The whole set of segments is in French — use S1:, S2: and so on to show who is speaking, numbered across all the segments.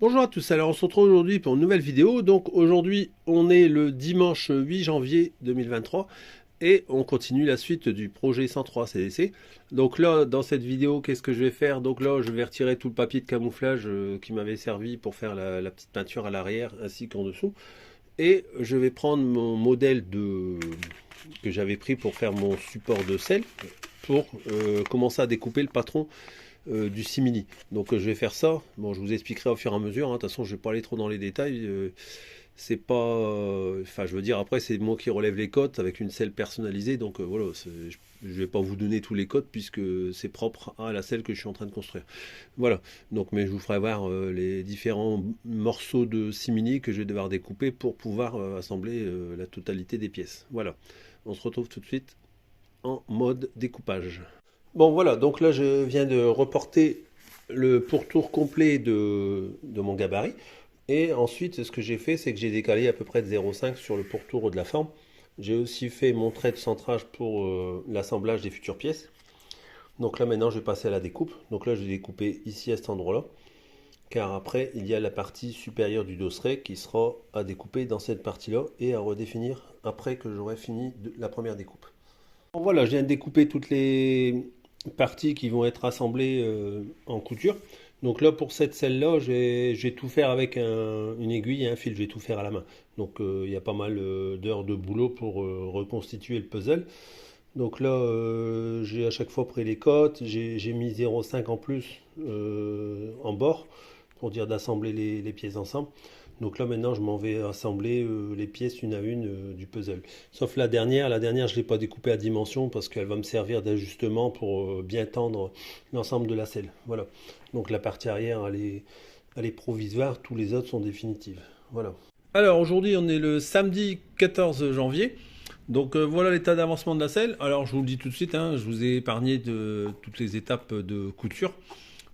S1: Bonjour à tous, alors on se retrouve aujourd'hui pour une nouvelle vidéo. Donc aujourd'hui on est le dimanche 8 janvier 2023 et on continue la suite du projet 103 CDC. Donc là dans cette vidéo qu'est-ce que je vais faire? Donc là je vais retirer tout le papier de camouflage qui m'avait servi pour faire la petite peinture à l'arrière ainsi qu'en dessous. Et je vais prendre mon modèle que j'avais pris pour faire mon support de selle pour commencer à découper le patron du simili. Donc je vais faire ça. Bon, je vous expliquerai au fur et à mesure. De toute façon, je vais pas aller trop dans les détails. C'est pas, enfin, je veux dire, après, c'est moi qui relève les cotes avec une selle personnalisée. Donc voilà, je vais pas vous donner tous les cotes puisque c'est propre à la selle que je suis en train de construire. Voilà. Donc, mais je vous ferai voir les différents morceaux de simili que je vais devoir découper pour pouvoir assembler la totalité des pièces. Voilà. On se retrouve tout de suite en mode découpage. Bon voilà, donc là je viens de reporter le pourtour complet de mon gabarit. Et ensuite ce que j'ai fait c'est que j'ai décalé à peu près de 0,5 sur le pourtour de la forme. J'ai aussi fait mon trait de centrage pour l'assemblage des futures pièces. Donc là maintenant je vais passer à la découpe. Donc là je vais découper ici à cet endroit-là. Car après il y a la partie supérieure du dosseret qui sera à découper dans cette partie-là et à redéfinir après que j'aurai fini la première découpe. Bon, voilà, je viens de découper toutes les parties qui vont être assemblées en couture. Donc là, pour cette selle-là, je vais tout faire avec une aiguille et un fil. Je vais tout faire à la main. Donc il y a pas mal d'heures de boulot pour reconstituer le puzzle. Donc là, j'ai à chaque fois pris les cotes. J'ai mis 0,5 en plus en bord pour dire d'assembler les pièces ensemble. Donc là maintenant je m'en vais assembler les pièces une à une du puzzle. Sauf la dernière je ne l'ai pas découpée à dimension parce qu'elle va me servir d'ajustement pour bien tendre l'ensemble de la selle. Voilà. Donc la partie arrière elle est provisoire, tous les autres sont définitives. Voilà. Alors aujourd'hui on est le samedi 14 janvier. Donc voilà l'état d'avancement de la selle. Alors je vous le dis tout de suite, hein, je vous ai épargné de toutes les étapes de couture.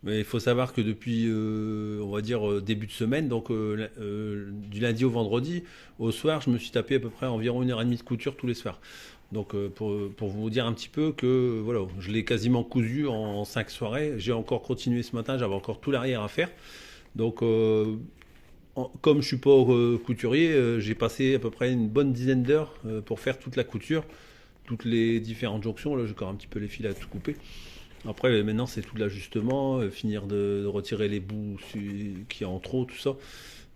S1: Mais il faut savoir que depuis, on va dire, début de semaine, donc du lundi au vendredi, au soir, je me suis tapé à peu près environ 1 heure et demie de couture tous les soirs. Donc pour vous dire un petit peu que voilà, je l'ai quasiment cousu en 5 soirées. J'ai encore continué ce matin, j'avais encore tout l'arrière à faire. Donc comme je ne suis pas couturier, j'ai passé à peu près une bonne dizaine d'heures pour faire toute la couture, toutes les différentes jonctions. Là, j'ai encore un petit peu les fils à tout couper. Après, maintenant, c'est tout l'ajustement, finir de retirer les bouts qui en trop, tout ça.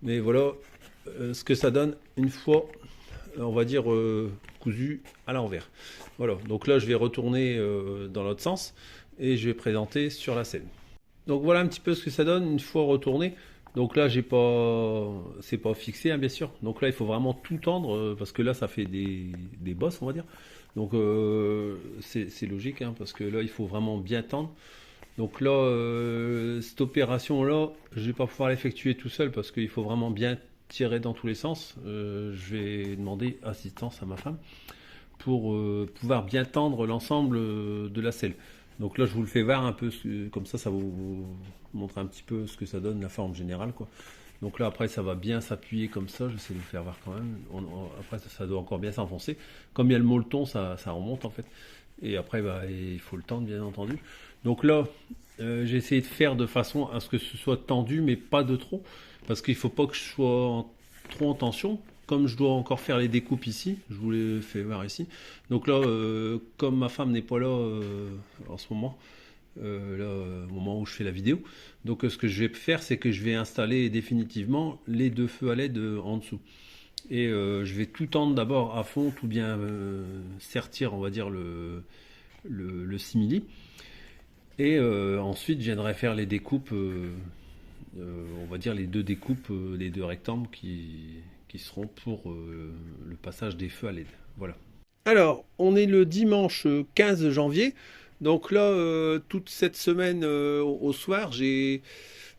S1: Mais voilà ce que ça donne une fois, on va dire, cousu à l'envers. Voilà, donc là, je vais retourner dans l'autre sens et je vais présenter sur la selle. Donc voilà un petit peu ce que ça donne une fois retourné. Donc là, c'est pas fixé, hein, bien sûr. Donc là, il faut vraiment tout tendre parce que là, ça fait des bosses, on va dire. Donc c'est logique, hein, parce que là, il faut vraiment bien tendre. Donc là, cette opération-là, je vais pas pouvoir l'effectuer tout seul parce qu'il faut vraiment bien tirer dans tous les sens. Je vais demander assistance à ma femme pour pouvoir bien tendre l'ensemble de la selle. Donc là, je vous le fais voir un peu, comme ça vous montre un petit peu ce que ça donne, la forme générale, quoi. Donc là, après, ça va bien s'appuyer comme ça. J'essaie de vous faire voir quand même. Après, ça doit encore bien s'enfoncer. Comme il y a le molleton, ça remonte en fait. Et après, bah, il faut le tendre, bien entendu. Donc là, j'ai essayé de faire de façon à ce que ce soit tendu, mais pas de trop. Parce qu'il ne faut pas que je sois trop en tension. Comme je dois encore faire les découpes ici, je vous les fais voir ici. Donc là, comme ma femme n'est pas là en ce moment, là, au moment où je fais la vidéo, donc ce que je vais faire, c'est que je vais installer définitivement les deux feux à LED en dessous. Et je vais tout tendre d'abord à fond, tout bien sertir, on va dire, le simili. Et ensuite, je viendrai faire les découpes, on va dire les deux découpes, les deux rectangles qui seront pour le passage des feux à LED. Voilà. Alors, on est le dimanche 15 janvier. Donc là, toute cette semaine au soir, j'ai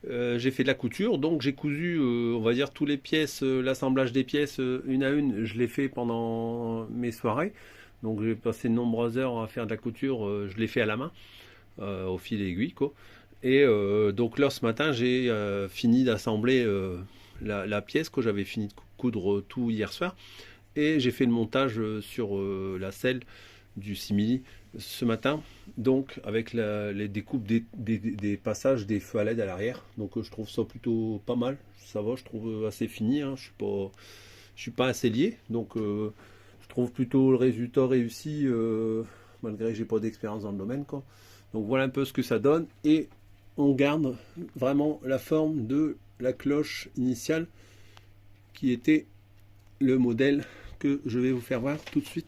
S1: fait de la couture. Donc j'ai cousu, on va dire, toutes les pièces, l'assemblage des pièces une à une. Je l'ai fait pendant mes soirées. Donc j'ai passé de nombreuses heures à faire de la couture. Je l'ai fait à la main, au fil d'aiguille, quoi. Et donc là, ce matin, j'ai fini d'assembler la pièce, que j'avais fini de coudre tout hier soir. Et j'ai fait le montage sur la selle du simili ce matin, donc avec les découpes des passages des feux à LED à l'arrière. Donc je trouve ça plutôt pas mal, ça va, je trouve assez fini, hein. Je suis pas un sellier, donc je trouve plutôt le résultat réussi, malgré que j'ai pas d'expérience dans le domaine, quoi. Donc voilà un peu ce que ça donne, et on garde vraiment la forme de la cloche initiale qui était le modèle que je vais vous faire voir tout de suite.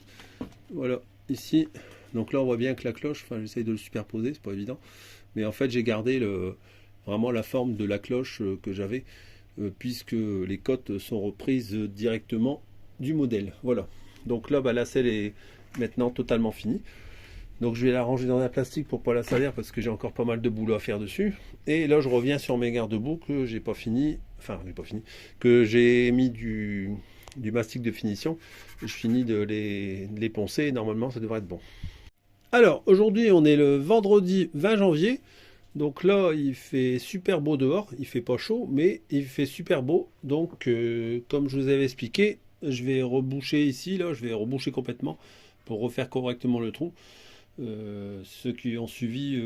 S1: Voilà, ici. Donc là on voit bien que la cloche, enfin j'essaye de le superposer, c'est pas évident, mais en fait j'ai gardé vraiment la forme de la cloche que j'avais, puisque les cotes sont reprises directement du modèle. Voilà, donc là la selle est maintenant totalement finie. Donc je vais la ranger dans un plastique pour pas la salir, parce que j'ai encore pas mal de boulot à faire dessus. Et là je reviens sur mes garde-boue que j'ai pas fini, que j'ai mis du mastic de finition. Je finis de les poncer et normalement ça devrait être bon. Alors aujourd'hui on est le vendredi 20 janvier. Donc là il fait super beau dehors, il fait pas chaud mais il fait super beau. Donc comme je vous avais expliqué, je vais reboucher ici, là je vais reboucher complètement pour refaire correctement le trou. Ceux qui ont suivi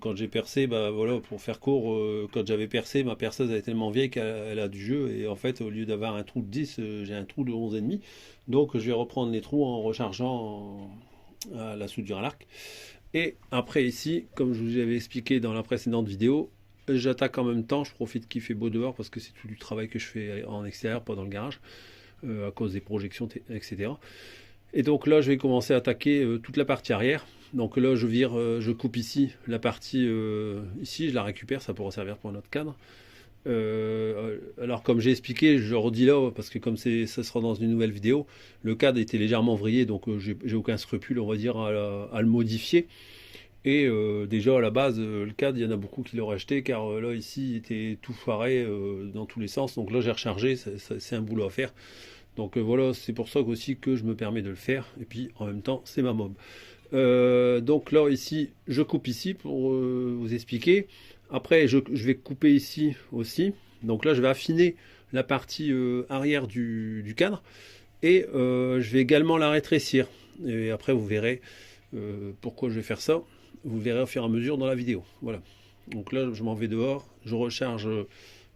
S1: quand j'ai percé, bah voilà, pour faire court, quand j'avais percé, ma perceuse elle est tellement vieille qu'elle a du jeu, et en fait au lieu d'avoir un trou de 10, j'ai un trou de 11,5. Donc je vais reprendre les trous en rechargeant à la soudure à l'arc. Et après ici, comme je vous avais expliqué dans la précédente vidéo, j'attaque en même temps, je profite qu'il fait beau dehors parce que c'est tout du travail que je fais en extérieur, pas dans le garage, à cause des projections, etc. Et donc là je vais commencer à attaquer toute la partie arrière. Donc là je vire, je coupe ici la partie ici, je la récupère, ça pourra servir pour un autre cadre. Alors comme j'ai expliqué, je redis là parce que comme ça sera dans une nouvelle vidéo, le cadre était légèrement vrillé, donc j'ai aucun scrupule, on va dire, à le modifier. Et déjà à la base, le cadre, il y en a beaucoup qui l'auraient acheté, car là ici il était tout foiré dans tous les sens. Donc là j'ai rechargé, c'est un boulot à faire. Donc voilà, c'est pour ça aussi que je me permets de le faire. Et puis en même temps, c'est ma mob. Donc là ici, je coupe ici pour vous expliquer. Après, je vais couper ici aussi. Donc là, je vais affiner la partie arrière du cadre. Et je vais également la rétrécir. Et après, vous verrez pourquoi je vais faire ça. Vous verrez au fur et à mesure dans la vidéo. Voilà. Donc là, je m'en vais dehors. Je recharge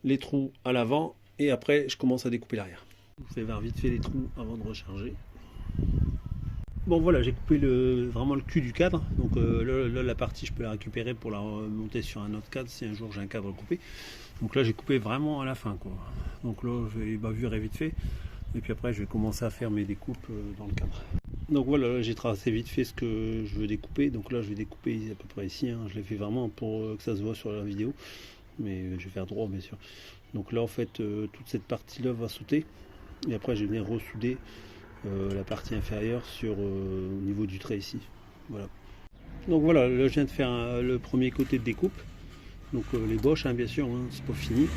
S1: les trous à l'avant. Et après, je commence à découper l'arrière. Je vais voir vite fait les trous avant de recharger. Bon voilà, j'ai coupé vraiment le cul du cadre. Donc là, la partie, je peux la récupérer pour la monter sur un autre cadre si un jour j'ai un cadre coupé. Donc là, j'ai coupé vraiment à la fin, quoi. Donc là, je vais bavurer vite fait. Et puis après, je vais commencer à faire mes découpes dans le cadre. Donc voilà, j'ai tracé vite fait ce que je veux découper. Donc là, je vais découper à peu près ici, hein. Je l'ai fait vraiment pour que ça se voit sur la vidéo. Mais je vais faire droit, bien sûr. Donc là, en fait, toute cette partie-là va sauter. Et après, je vais venir ressouder la partie inférieure au niveau du trait ici. Voilà. Donc voilà, là je viens de faire le premier côté de découpe. Donc les boches, hein, bien sûr, hein, c'est pas fini.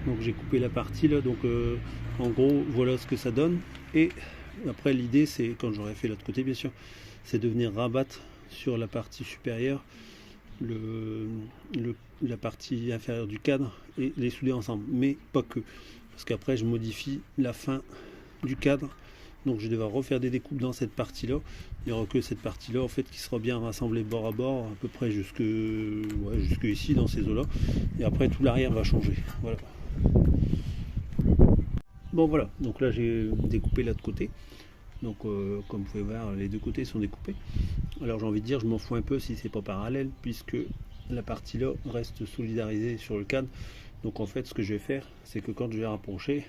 S1: Donc j'ai coupé la partie là. Donc en gros, voilà ce que ça donne. Et après, l'idée, c'est, quand j'aurai fait l'autre côté, bien sûr, c'est de venir rabattre sur la partie supérieure la partie inférieure du cadre et les souder ensemble. Mais pas que. Parce qu'après, je modifie la fin du cadre, donc je vais devoir refaire des découpes dans cette partie là. Il n'y aura que cette partie là en fait qui sera bien rassemblée bord à bord, à peu près jusque ici dans ces eaux là, et après tout l'arrière va changer. Voilà. Bon voilà, donc là j'ai découpé l'autre côté, donc comme vous pouvez voir, les deux côtés sont découpés. Alors j'ai envie de dire, je m'en fous un peu si c'est pas parallèle, puisque la partie là reste solidarisée sur le cadre. Donc en fait ce que je vais faire, c'est que quand je vais rapprocher,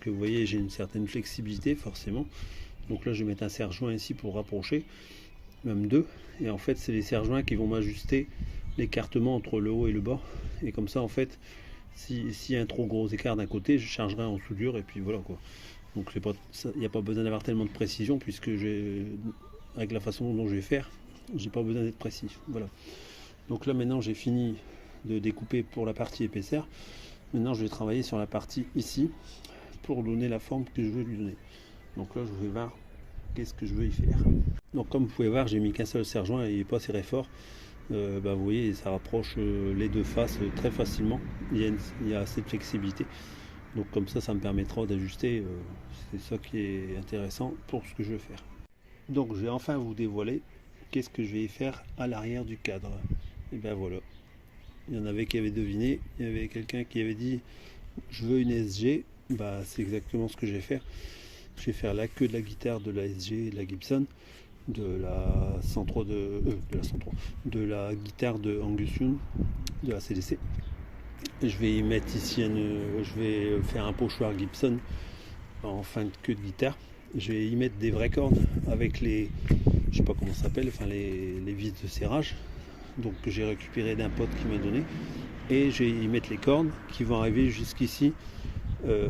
S1: que vous voyez, j'ai une certaine flexibilité forcément. Donc là je vais mettre un serre-joint ici pour rapprocher, même deux, et en fait c'est les serre-joints qui vont m'ajuster l'écartement entre le haut et le bas. Et comme ça en fait, s'il y a un trop gros écart d'un côté, je chargerai en soudure et puis voilà quoi. Donc il n'y a pas besoin d'avoir tellement de précision, puisque avec la façon dont je vais faire, j'ai pas besoin d'être précis. Voilà. Donc là maintenant j'ai fini de découper pour la partie épaisseur. Maintenant je vais travailler sur la partie ici pour donner la forme que je veux lui donner. Donc là je vais voir qu'est-ce que je veux y faire. Donc comme vous pouvez voir, j'ai mis qu'un seul serre-joint et il n'est pas serré fort. Vous voyez, ça rapproche les deux faces très facilement. Il y a assez de flexibilité. Donc comme ça me permettra d'ajuster. C'est ça qui est intéressant pour ce que je veux faire. Donc je vais enfin vous dévoiler qu'est-ce que je vais faire à l'arrière du cadre. Et ben voilà, il y en avait qui avaient deviné, il y avait quelqu'un qui avait dit je veux une SG, bah c'est exactement ce que je vais faire. Je vais faire la queue de la guitare de la SG, de la Gibson, de la 103 de la guitare de Angus Young, de la CDC. Et je vais y mettre ici je vais faire un pochoir Gibson en fin de queue de guitare. Je vais y mettre des vraies cordes avec les, je sais pas comment ça s'appelle, enfin les vis de serrage, donc que j'ai récupéré d'un pote qui m'a donné, et je vais y mettre les cordes qui vont arriver jusqu'ici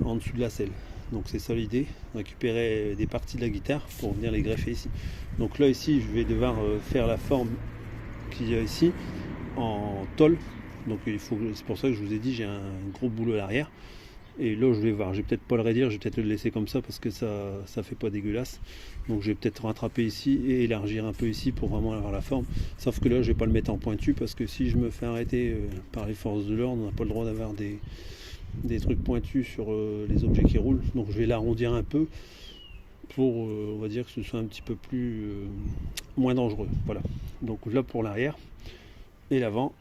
S1: en dessous de la selle. Donc c'est ça l'idée, récupérer des parties de la guitare pour venir les greffer ici. Donc là ici je vais devoir faire la forme qu'il y a ici en tôle. Donc c'est pour ça que je vous ai dit j'ai un gros boulot à l'arrière. Et là je vais voir, je vais peut-être pas le raidir, je vais peut-être le laisser comme ça parce que ça fait pas dégueulasse. Donc je vais peut-être rattraper ici et élargir un peu ici pour vraiment avoir la forme. Sauf que là je vais pas le mettre en pointu parce que si je me fais arrêter par les forces de l'ordre, on n'a pas le droit d'avoir des trucs pointus sur les objets qui roulent. Donc je vais l'arrondir un peu pour on va dire que ce soit un petit peu plus moins dangereux. Voilà. Donc là pour l'arrière et l'avant.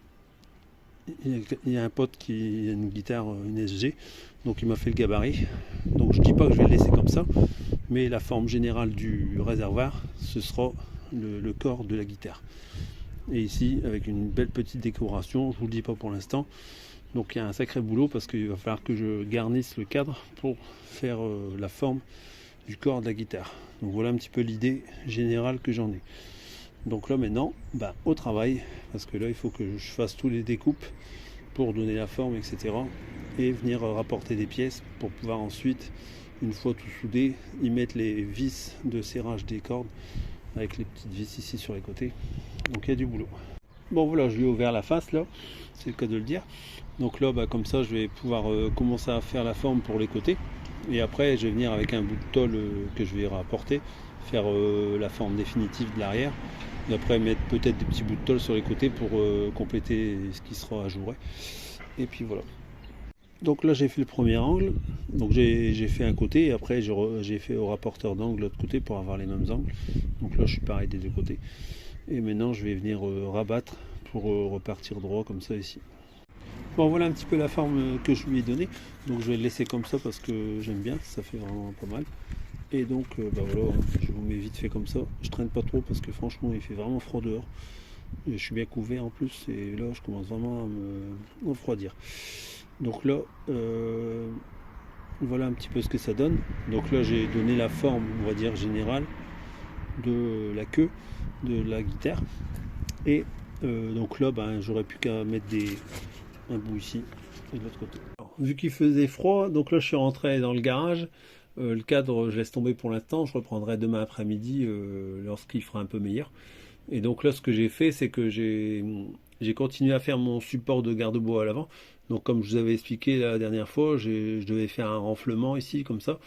S1: Il y a un pote qui a une guitare, une SG, donc il m'a fait le gabarit. Donc je dis pas que je vais le laisser comme ça, mais la forme générale du réservoir, ce sera le corps de la guitare. Et ici, avec une belle petite décoration, je vous le dis pas pour l'instant. Donc il y a un sacré boulot parce qu'il va falloir que je garnisse le cadre pour faire la forme du corps de la guitare. Donc voilà un petit peu l'idée générale que j'en ai. Donc là maintenant, au travail, parce que là il faut que je fasse tous les découpes pour donner la forme, etc. Et venir rapporter des pièces pour pouvoir ensuite, une fois tout soudé, y mettre les vis de serrage des cordes avec les petites vis ici sur les côtés. Donc il y a du boulot. Bon voilà, je lui ai ouvert la face là, c'est le cas de le dire. Donc là comme ça je vais pouvoir commencer à faire la forme pour les côtés. Et après je vais venir avec un bout de tôle que je vais rapporter, faire la forme définitive de l'arrière. Et après mettre peut-être des petits bouts de tôle sur les côtés pour compléter ce qui sera ajouré. Et puis voilà. Donc là j'ai fait le premier angle. Donc j'ai fait un côté et après j'ai fait au rapporteur d'angle de l'autre côté pour avoir les mêmes angles. Donc là je suis pareil des deux côtés. Et maintenant je vais venir rabattre pour repartir droit comme ça ici. Bon voilà un petit peu la forme que je lui ai donnée. Donc je vais le laisser comme ça parce que j'aime bien, ça fait vraiment pas mal. Et donc voilà, je vous mets vite fait comme ça. Je traîne pas trop parce que franchement il fait vraiment froid dehors. Et je suis bien couvert en plus et là je commence vraiment à me refroidir. Donc là voilà un petit peu ce que ça donne. Donc là j'ai donné la forme on va dire générale de la queue de la guitare. Et donc là j'aurais plus qu'à mettre un bout ici et de l'autre côté. Alors, vu qu'il faisait froid, donc là je suis rentré dans le garage. Le cadre, je laisse tomber pour l'instant. Je reprendrai demain après-midi lorsqu'il fera un peu meilleur. Et donc là, ce que j'ai fait, c'est que j'ai continué à faire mon support de garde-bois à l'avant. Donc comme je vous avais expliqué la dernière fois, je devais faire un renflement ici, comme ça,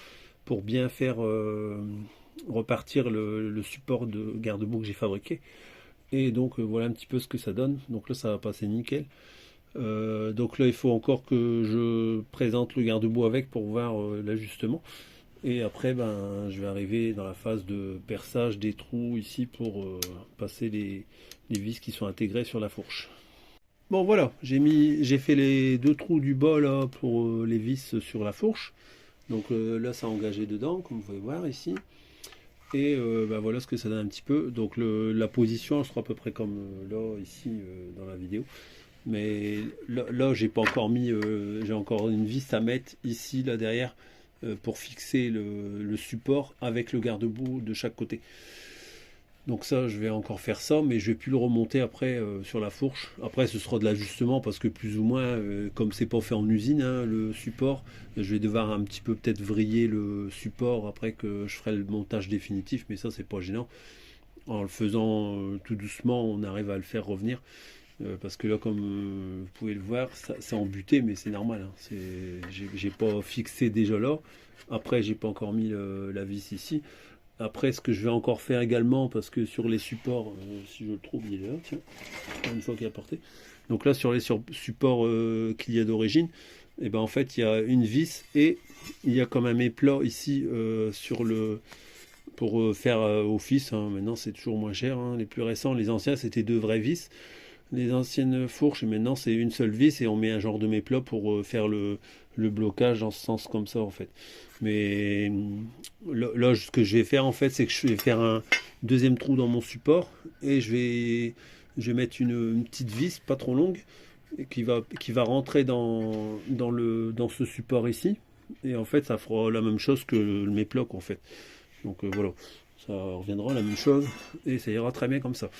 S1: pour bien faire repartir le support de garde-boue que j'ai fabriqué. Et donc voilà un petit peu ce que ça donne. Donc là, ça va passer nickel. Donc là, il faut encore que je présente le garde-boue avec pour voir l'ajustement. Et après, je vais arriver dans la phase de perçage des trous ici pour passer les vis qui sont intégrées sur la fourche. Bon voilà, j'ai fait les deux trous du bas là pour les vis sur la fourche. Donc là, ça a engagé dedans, comme vous pouvez voir ici. Et voilà ce que ça donne un petit peu. Donc la position elle sera à peu près comme là, ici, dans la vidéo. Mais là j'ai pas encore mis, j'ai encore une vis à mettre ici, là derrière, pour fixer le support avec le garde-boue de chaque côté. Donc ça je vais encore faire ça, mais je vais plus le remonter après sur la fourche. Après ce sera de l'ajustement parce que plus ou moins comme c'est pas fait en usine le support, je vais devoir un petit peu peut-être vriller le support après que je ferai le montage définitif, mais ça c'est pas gênant. En le faisant tout doucement on arrive à le faire revenir. Parce que là comme vous pouvez le voir c'est embuté, mais c'est normal j'ai pas fixé déjà là. Après j'ai pas encore mis la vis ici. Après ce que je vais encore faire également, parce que sur les supports si je le trouve il est là, tiens, une fois qu'il est apporté. Donc là sur les supports qu'il y a d'origine, et en fait il y a une vis et il y a comme un méplat ici sur le pour faire office, hein. Maintenant c'est toujours moins cher, hein. Les plus récents, les anciens c'était 2 vraies vis. Les anciennes fourches, maintenant c'est une seule vis et on met un genre de méplat pour faire le blocage dans ce sens comme ça en fait. Mais là, ce que je vais faire en fait, c'est que je vais faire un deuxième trou dans mon support et je vais mettre une petite vis pas trop longue et qui va rentrer dans ce support ici. Et en fait ça fera la même chose que le méplat en fait. Donc voilà, ça reviendra à la même chose et ça ira très bien comme ça.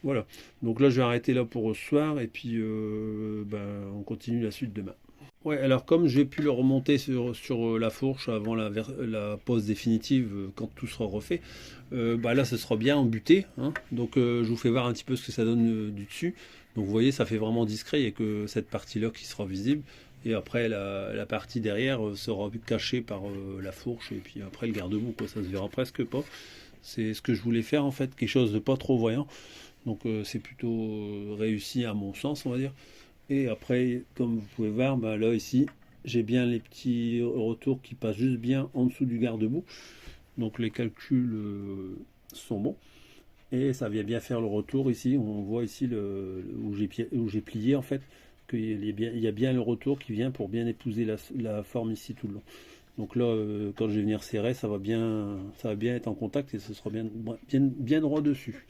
S1: Voilà, donc là je vais arrêter là pour ce soir et puis on continue la suite demain. Ouais, alors comme je vais plus le remonter sur la fourche avant la pose définitive quand tout sera refait, là ce sera bien embuté, hein. Donc je vous fais voir un petit peu ce que ça donne du dessus. Donc vous voyez, ça fait vraiment discret, il n'y a que cette partie-là qui sera visible. Et après la partie derrière sera cachée par la fourche et puis après le garde-boue, quoi, ça se verra presque pas. C'est ce que je voulais faire en fait, quelque chose de pas trop voyant. Donc c'est plutôt réussi à mon sens, on va dire. Et après, comme vous pouvez voir, là ici, j'ai bien les petits retours qui passent juste bien en dessous du garde-boue. Donc les calculs sont bons. Et ça vient bien faire le retour ici. On voit ici où j'ai plié en fait, qu'il y a bien le retour qui vient pour bien épouser la forme ici tout le long. Donc là, quand je vais venir serrer, ça va bien être en contact et ce sera bien droit dessus.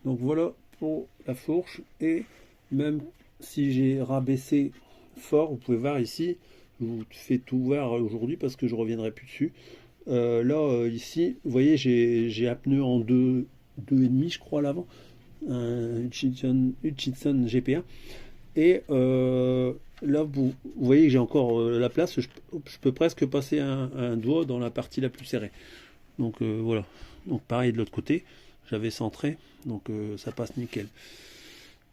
S1: Donc voilà pour la fourche. Et même si j'ai rabaissé fort, vous pouvez voir ici, je vous fais tout voir aujourd'hui parce que je reviendrai plus dessus. Ici, vous voyez, j'ai un pneu en 2,5 je crois à l'avant, un Hutchinson GP1. Et là, vous voyez que j'ai encore la place, je peux presque passer un doigt dans la partie la plus serrée. Donc voilà, donc pareil de l'autre côté, j'avais centré, donc ça passe nickel.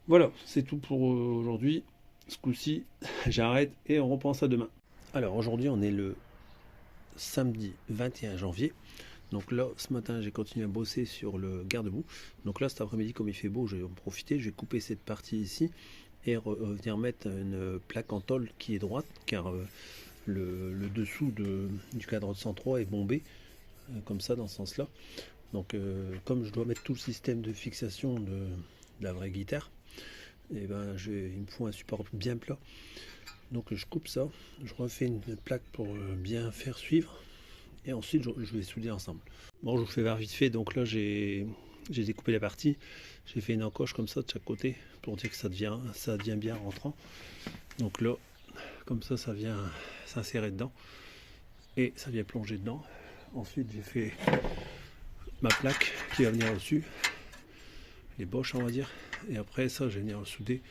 S1: Voilà, c'est tout pour aujourd'hui. Ce coup-ci, j'arrête et on reprend ça demain. Alors aujourd'hui, on est le samedi 21 janvier. Donc là, ce matin, j'ai continué à bosser sur le garde-boue. Donc là, cet après-midi, comme il fait beau, je vais en profiter. Je vais couper cette partie ici et venir mettre une plaque en tôle qui est droite, car le dessous du cadre de 103 est bombé, comme ça, dans ce sens-là. Donc comme je dois mettre tout le système de fixation de la vraie guitare, et il me faut un support bien plat. Donc je coupe ça, je refais une plaque pour bien faire suivre et ensuite je vais souder ensemble. Bon, je vous fais voir vite fait. Donc là j'ai découpé la partie, j'ai fait une encoche comme ça de chaque côté pour dire que ça devient bien rentrant. Donc là, comme ça vient s'insérer dedans et ça vient plonger dedans. Ensuite j'ai fait ma plaque qui va venir au-dessus, les boches on va dire, et après ça je vais venir le souder.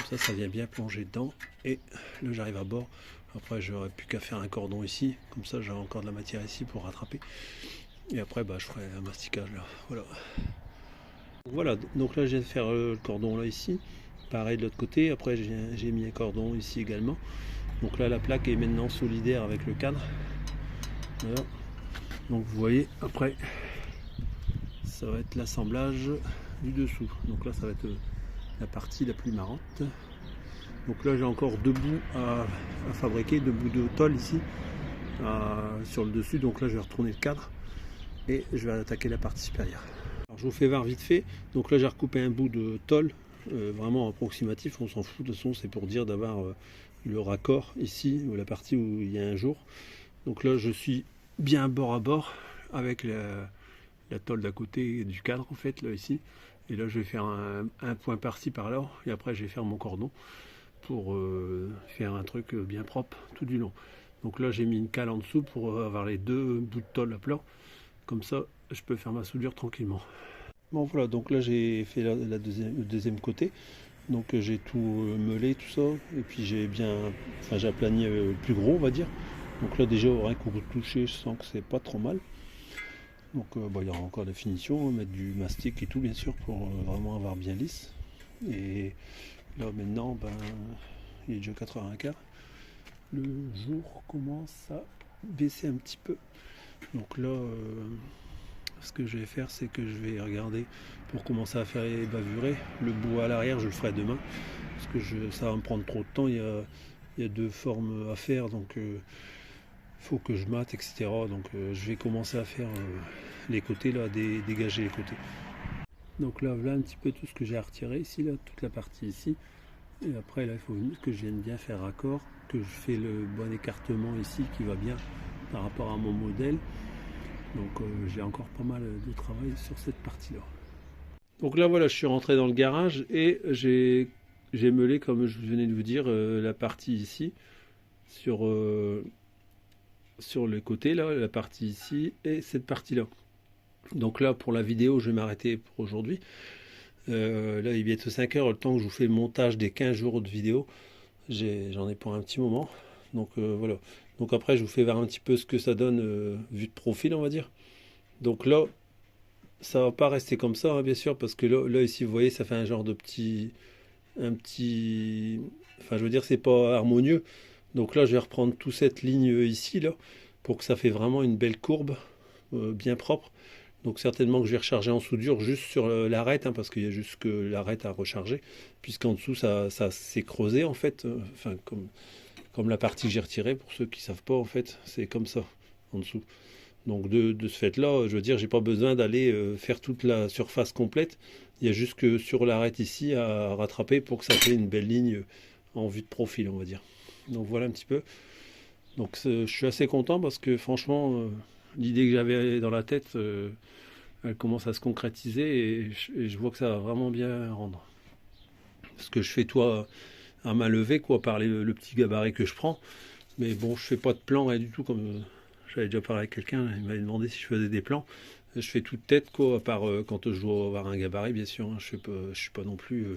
S1: Comme ça vient bien plonger dedans. Et là, j'arrive à bord. Après, j'aurais plus qu'à faire un cordon ici. Comme ça, j'ai encore de la matière ici pour rattraper. Et après, je ferai un masticage là. Voilà. Voilà. Donc là, je viens de faire le cordon là ici. Pareil de l'autre côté. Après, j'ai mis un cordon ici également. Donc là, la plaque est maintenant solidaire avec le cadre. Voilà. Donc vous voyez, après, ça va être l'assemblage du dessous. Donc là, ça va être la partie la plus marrante. Donc là j'ai encore 2 bouts à fabriquer, 2 bouts de tôle ici sur le dessus. Donc là je vais retourner le cadre et je vais attaquer la partie supérieure. Alors, je vous fais voir vite fait. Donc là j'ai recoupé un bout de tôle vraiment approximatif, on s'en fout de toute façon, c'est pour dire d'avoir le raccord ici, la partie où il y a un jour. Donc là je suis bien bord à bord avec la tôle d'à côté du cadre en fait, là ici. Et là je vais faire un point par-ci par-là et après je vais faire mon cordon pour faire un truc bien propre tout du long. Donc là j'ai mis une cale en dessous pour avoir les 2 bouts de tôle à plat. Comme ça je peux faire ma soudure tranquillement. Bon voilà, donc là j'ai fait le deuxième côté. Donc j'ai tout meulé, tout ça. Et puis j'ai aplani le plus gros on va dire. Donc là déjà au rien coup de toucher, je sens que c'est pas trop mal. Donc il y aura encore des finitions, mettre du mastic et tout bien sûr pour vraiment avoir bien lisse. Et là maintenant, il est déjà 4h15. Le jour commence à baisser un petit peu. Donc là, ce que je vais faire, c'est que je vais regarder pour commencer à faire les bavurés. Le bout à l'arrière, je le ferai demain. Parce que ça va me prendre trop de temps. Il y a 2 formes à faire. Donc faut que je mate, etc. Donc je vais commencer à faire les côtés là, dégager les côtés. Donc là, voilà un petit peu tout ce que j'ai à retirer ici, là, toute la partie ici. Et après là, il faut que je vienne bien faire raccord, que je fais le bon écartement ici qui va bien par rapport à mon modèle. Donc j'ai encore pas mal de travail sur cette partie là. Donc là voilà, je suis rentré dans le garage et j'ai meulé, comme je venais de vous dire, la partie ici sur le côté là, la partie ici et cette partie là. Donc là pour la vidéo je vais m'arrêter pour aujourd'hui. Là il est bientôt 5 heures, le temps que je vous fais le montage des 15 jours de vidéo, j'en ai pour un petit moment. Donc voilà. Donc après je vous fais voir un petit peu ce que ça donne vue de profil, on va dire. Donc là ça va pas rester comme ça, hein, bien sûr, parce que là ici vous voyez ça fait un genre de enfin je veux dire c'est pas harmonieux. Donc là je vais reprendre toute cette ligne ici là pour que ça fait vraiment une belle courbe bien propre. Donc certainement que je vais recharger en soudure juste sur l'arête, hein, parce qu'il y a juste que l'arête à recharger, puisqu'en dessous ça s'est creusé en fait, enfin comme la partie que j'ai retirée, pour ceux qui savent pas en fait, c'est comme ça en dessous. Donc de ce fait là, je veux dire, j'ai pas besoin d'aller faire toute la surface complète, il y a juste que sur l'arête ici à rattraper pour que ça fait une belle ligne en vue de profil, on va dire. Donc voilà un petit peu. Donc je suis assez content parce que franchement, l'idée que j'avais dans la tête, elle commence à se concrétiser et je vois que ça va vraiment bien rendre. Parce que je fais tout à main levée, quoi, par le petit gabarit que je prends. Mais bon, je fais pas de plan, rien du tout, comme j'avais déjà parlé avec quelqu'un, il m'avait demandé si je faisais des plans. Je fais tout de tête, quoi, à part quand je dois avoir un gabarit, bien sûr. Hein, je suis pas non plus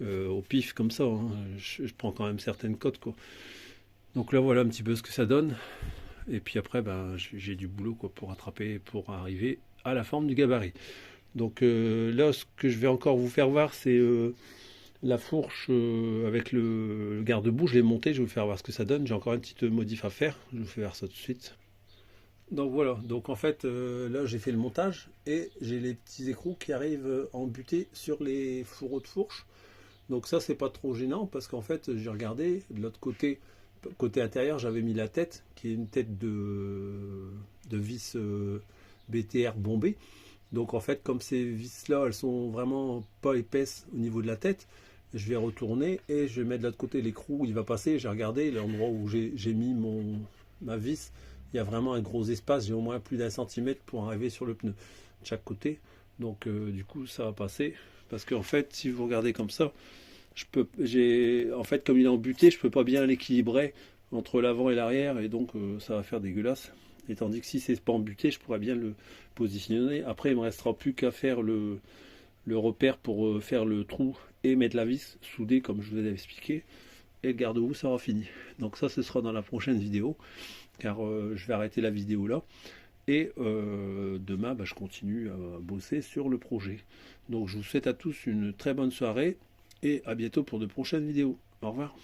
S1: au pif comme ça. Hein, je prends quand même certaines cotes, quoi. Donc là, voilà un petit peu ce que ça donne. Et puis après, ben, j'ai du boulot, quoi, pour rattraper, pour arriver à la forme du gabarit. Donc là, ce que je vais encore vous faire voir, c'est la fourche avec le garde-boue. Je l'ai monté, je vais vous faire voir ce que ça donne. J'ai encore une petite modif à faire, je vous fais voir ça tout de suite. Donc voilà, donc en fait là j'ai fait le montage et j'ai les petits écrous qui arrivent en butée sur les fourreaux de fourche. Donc ça c'est pas trop gênant parce qu'en fait j'ai regardé de l'autre côté, côté intérieur, j'avais mis la tête qui est une tête de vis BTR bombée. Donc en fait comme ces vis là elles sont vraiment pas épaisses au niveau de la tête, je vais retourner et je vais mettre de l'autre côté l'écrou où il va passer. J'ai regardé l'endroit où j'ai mis ma vis, il y a vraiment un gros espace, j'ai au moins plus d'1 centimètre pour arriver sur le pneu de chaque côté. Donc du coup ça va passer parce qu'en fait si vous regardez comme ça, en fait comme il est embuté, je peux pas bien l'équilibrer entre l'avant et l'arrière et donc ça va faire dégueulasse. Et tandis que si c'est pas embuté, je pourrais bien le positionner. Après il me restera plus qu'à faire le repère pour faire le trou et mettre la vis soudée comme je vous avais expliqué. Et le garde-boue sera fini. Donc ça ce sera dans la prochaine vidéo, car je vais arrêter la vidéo là. Et demain, je continue à bosser sur le projet. Donc je vous souhaite à tous une très bonne soirée et à bientôt pour de prochaines vidéos. Au revoir.